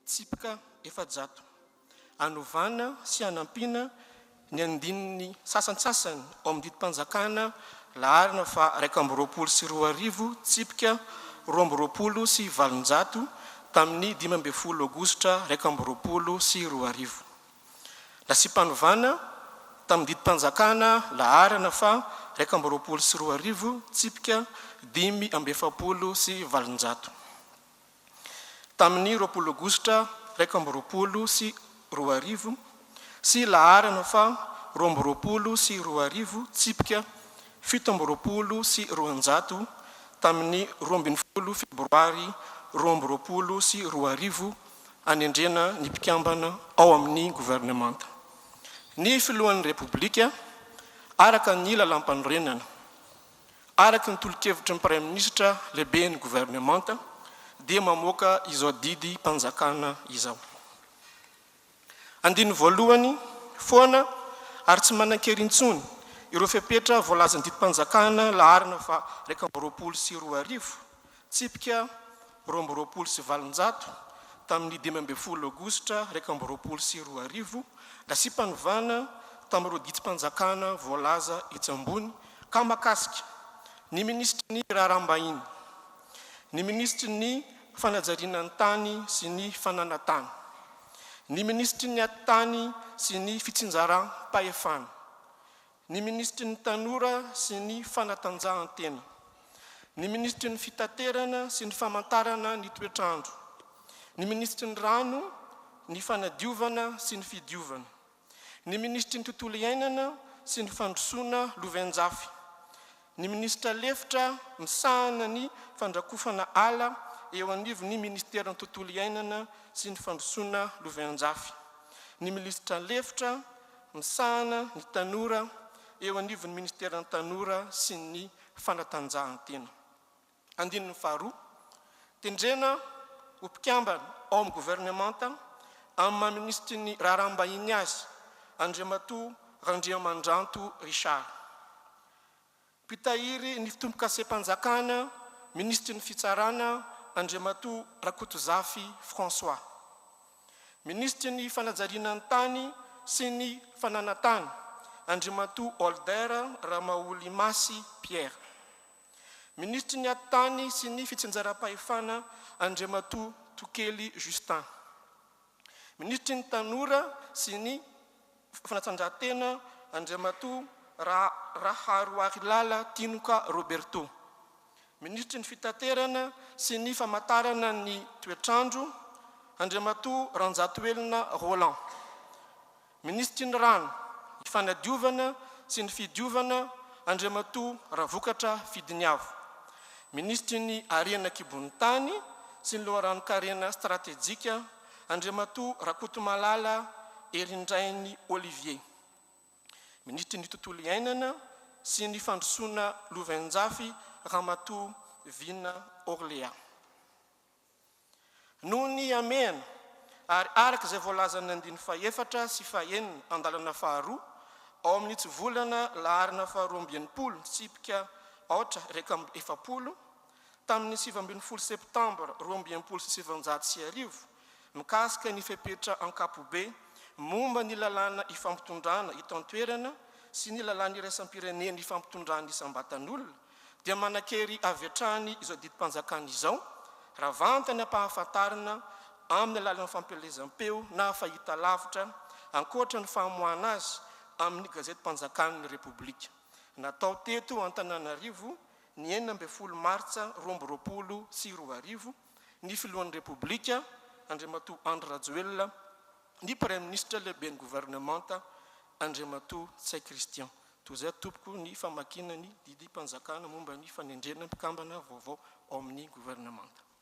tsipika efajato anovana sy anampiana ny andininy sasantsasany ao amin'ny didim-panjakana laharana fa 120 tsipika 20 sy valonjato tamin'ny 15 aogositra 20 sy 20. Nasy-panovana tamin'ny didim-panjakana laharana fa 20 sy 20 tsipika 17 sy valonjato. Tamin'ny 20 aogositra 20 sy 20 sy laharana fa 20 sy 20 tsipika 17 sy 200 tamin'ny 12 febroary 20 sy 20 anendrena ny mpikambana ao amin'ny gouvernement. Ny filohan'ny repoblika araka ny lalam-panorenana araka ny tolo-kevitry ny prime ministre lehibe ny gouvernement dia mamoaka izao didy mpanjakana izao. Andiny voalohany foana ary tsy manan-kerintsony ireo fepetra voalazany didim-panjakana laharana fa 20 sy 20 tsipika 20 sy valonjato tamin'ny 15 aogositra 20 sy 20 nasy-panovana tamin'ireo didim-panjakana voalaza etsy ambony ka makasika ny ministry ny raharaham-bahiny, ny ministry ny fanajariana ny tany sy ny fananatany, ny ministry ny ati-tany sy ny fitsinjaram-pahefana, ny ministry ny tanora sy ny fanatanjahantena, ny ministry ny fitaterana sy ny famantarana ny toetrandro, ny ministry ny rano, ny fanadiovana sy ny fidiovana, ny ministry ny tontolo iainana sy ny fandrosoana lovenjafy, ny ministra lefitra misahana ny fandrakofana ala eo anivon'ny ministera ny tontolo iainana sy ny fandrosoana lovenjafy, ny ministra lefitra misahana ny tanora eo anivon'ny ministera ny tanora sy ny fanatanjahantena. Andininy faharoa, tendrena ho mpikambana ao amin'ny gouvernement amin'ny maha-ministry ny raharaham-bahiny azy Andriamatoa Randriamandranto Richard. Pitahiry ny fitombo-kasepanjakana ministry ny fitsarana Andriamatoa Rakotozafy François. Ministry ny fanajariana ny tany sy ny fananatany Andriamatoa Older Ramaulimasy Pierre. Ministry ny ati-tany sy ny fitsinjaram-pahefana Andriamatoa Tokely Justin. Ministry ny tanora sy ny fanatanjahantena Andriamatoa Raharoarilala Tinoka Roberto. Ministry ny fitaterana sy ny famantarana ny toetrandro Andriamatoa Ranjatoelina Roland. Ministry ny rano, ny fanadiovana sy ny fidiovana Andriamatoa Ravokatra Fidiniavo. Ministry ny arena kibony tany sy ny loharano-karena stratégique Andriamatoa Rakotomalala Erindrainy Olivier. Ministry ny tontolo iainana sy ny fandrosoana lovenjafy Ramatoa Vina Orléa. Noho ny amehana ary araka izay voalazany andiny fahaefatra sy fahaenina andalana faharoa ao amin'ny tsy volana laharana faha 12 tsipika 8 tamin'ny 17 septambra 2019 mikasika ny fepetra ankapobe momba ny lalàna ifampitondrana hito an-toerana sy ny lalàna iraisam-pirenena ifampitondrana isam-batan'olona dia manan-kery avy hatrany izao didim-panjakana izao raha vantany ampahafantarana amin'ny alalan'ny fampelezam-peo na fahita lavitra ankoatra ny fahamoahana azy amin'ny gazety-panjakan'ny repoblika. Natao teto Antananarivo ny 19 martsa 2020 sy 2020 ny filohan'ny repoblika Andriamatoa Andry Rajoelina, ny prime ministre lehibe ny gouvernement Andriamatoa Tsay Christian. Toy izay tompoko ny famakiana ny didim-panjakana momba ny fanendrena mpikambana vaovao ao amin'ny gouvernement.